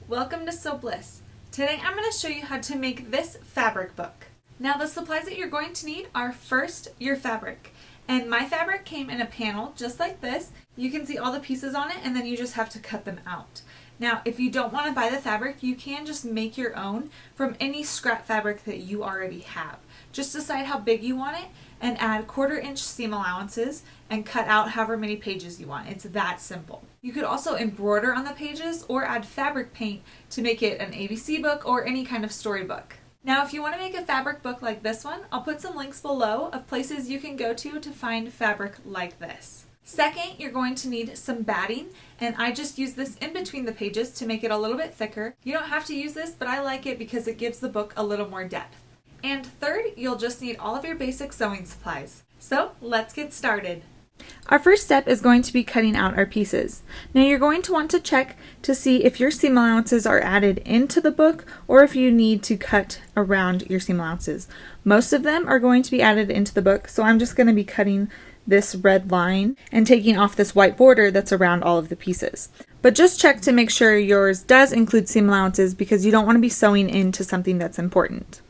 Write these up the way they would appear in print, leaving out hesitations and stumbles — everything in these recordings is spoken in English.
Welcome to Sewbliss. Today I'm going to show you how to make this fabric book. Now the supplies that you're going to need are first your fabric. And my fabric came in a panel just like this. You can see all the pieces on it and then you just have to cut them out. Now if you don't want to buy the fabric, you can just make your own from any scrap fabric that you already have. Just decide how big you want it and add 1/4 inch seam allowances and cut out however many pages you want. It's that simple. You could also embroider on the pages or add fabric paint to make it an ABC book or any kind of storybook. Now if you want to make a fabric book like this one, I'll put some links below of places you can go to find fabric like this. Second, you're going to need some batting, and I just use this in between the pages to make it a little bit thicker. You don't have to use this, but I like it because it gives the book a little more depth. And third, you'll just need all of your basic sewing supplies. So let's get started. Our first step is going to be cutting out our pieces. Now you're going to want to check to see if your seam allowances are added into the book or if you need to cut around your seam allowances. Most of them are going to be added into the book, so I'm just going to be cutting this red line and taking off this white border that's around all of the pieces. But just check to make sure yours does include seam allowances because you don't want to be sewing into something that's important.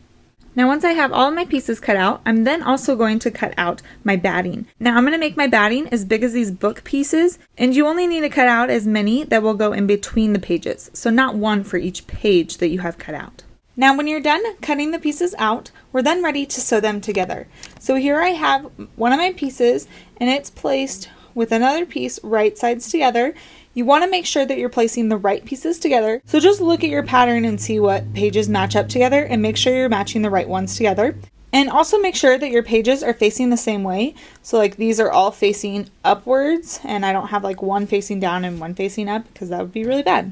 Now once I have all of my pieces cut out, I'm then also going to cut out my batting. Now I'm going to make my batting as big as these book pieces, and you only need to cut out as many that will go in between the pages, so not one for each page that you have cut out. Now when you're done cutting the pieces out, we're then ready to sew them together. So here I have one of my pieces and it's placed with another piece right sides together. You want to make sure that you're placing the right pieces together. So just look at your pattern and see what pages match up together and make sure you're matching the right ones together. And also make sure that your pages are facing the same way. So like these are all facing upwards and I don't have like one facing down and one facing up because that would be really bad.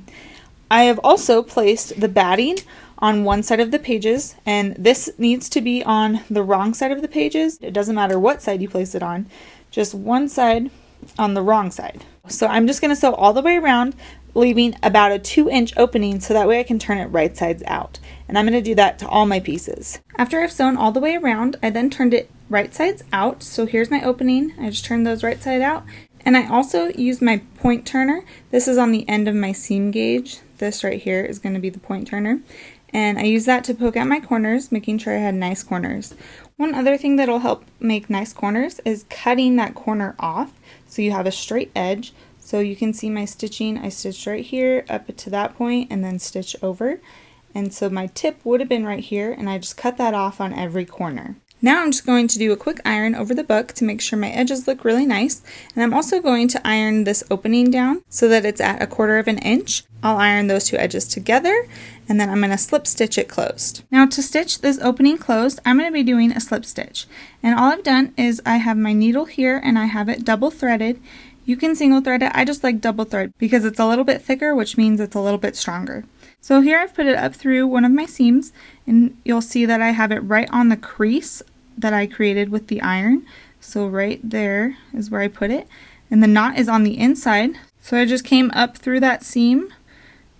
I have also placed the batting on one side of the pages, and this needs to be on the wrong side of the pages. It doesn't matter what side you place it on, just one side on the wrong side. So I'm just going to sew all the way around, leaving about a 2-inch opening so that way I can turn it right sides out. And I'm going to do that to all my pieces. After I've sewn all the way around, I then turned it right sides out. So here's my opening. I just turned those right side out. And I also used my point turner. This is on the end of my seam gauge. This right here is going to be the point turner. And I use that to poke at my corners, making sure I had nice corners. One other thing that will help make nice corners is cutting that corner off so you have a straight edge. So you can see my stitching. I stitched right here up to that point and then stitch over. And so my tip would have been right here, and I just cut that off on every corner. Now I'm just going to do a quick iron over the book to make sure my edges look really nice. And I'm also going to iron this opening down so that it's at 1/4 inch. I'll iron those two edges together and then I'm going to slip stitch it closed. Now to stitch this opening closed, I'm going to be doing a slip stitch. And all I've done is I have my needle here and I have it double threaded. You can single thread it. I just like double thread because it's a little bit thicker, which means it's a little bit stronger. So here I've put it up through one of my seams and you'll see that I have it right on the crease that I created with the iron. So right there is where I put it. And the knot is on the inside. So I just came up through that seam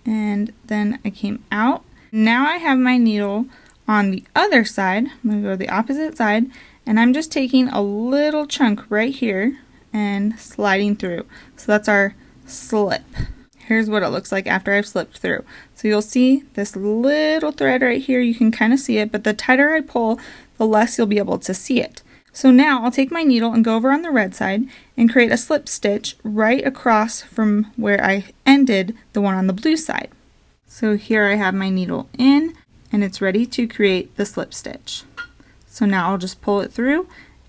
and then I came out. Now I have my needle on the other side. I'm going to go to the opposite side and I'm just taking a little chunk right here and sliding through. So that's our slip. Here's what it looks like after I've slipped through. So you'll see this little thread right here. You can kind of see it, but the tighter I pull, the less you'll be able to see it. So now I'll take my needle and go over on the red side and create a slip stitch right across from where I ended the one on the blue side. So here I have my needle in and it's ready to create the slip stitch. So now I'll just pull it through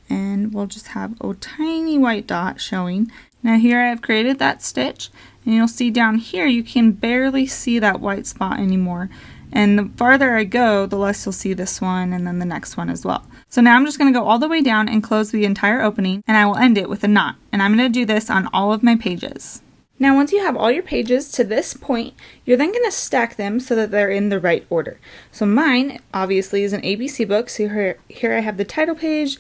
and we'll just have a tiny white dot showing. Now here I've created that stitch and you'll see down here you can barely see that white spot anymore. And the farther I go, the less you'll see this one and then the next one as well. So now I'm just going to go all the way down and close the entire opening and I will end it with a knot. And I'm going to do this on all of my pages. Now once you have all your pages to this point, you're then going to stack them so that they're in the right order. So mine obviously is an ABC book. So here I have the title page,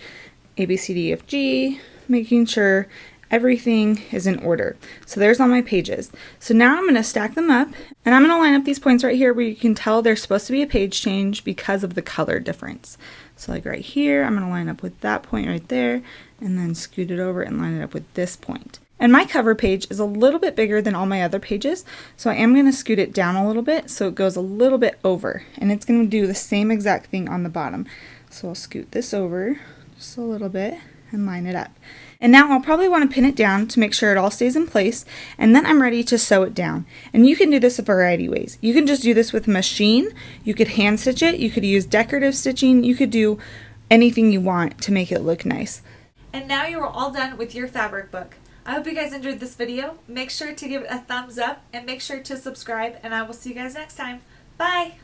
A, B, C, D, E, F, G, making sure everything is in order. So there's all my pages. So now I'm going to stack them up and I'm going to line up these points right here where you can tell there's supposed to be a page change because of the color difference. So like right here, I'm going to line up with that point right there and then scoot it over and line it up with this point. And my cover page is a little bit bigger than all my other pages, so I am going to scoot it down a little bit so it goes a little bit over. And it's going to do the same exact thing on the bottom. So I'll scoot this over just a little bit and line it up. And now I'll probably want to pin it down to make sure it all stays in place, and then I'm ready to sew it down. And you can do this a variety of ways. You can just do this with a machine, you could hand stitch it, you could use decorative stitching, you could do anything you want to make it look nice. And now you are all done with your fabric book. I hope you guys enjoyed this video. Make sure to give it a thumbs up and make sure to subscribe, and I will see you guys next time. Bye!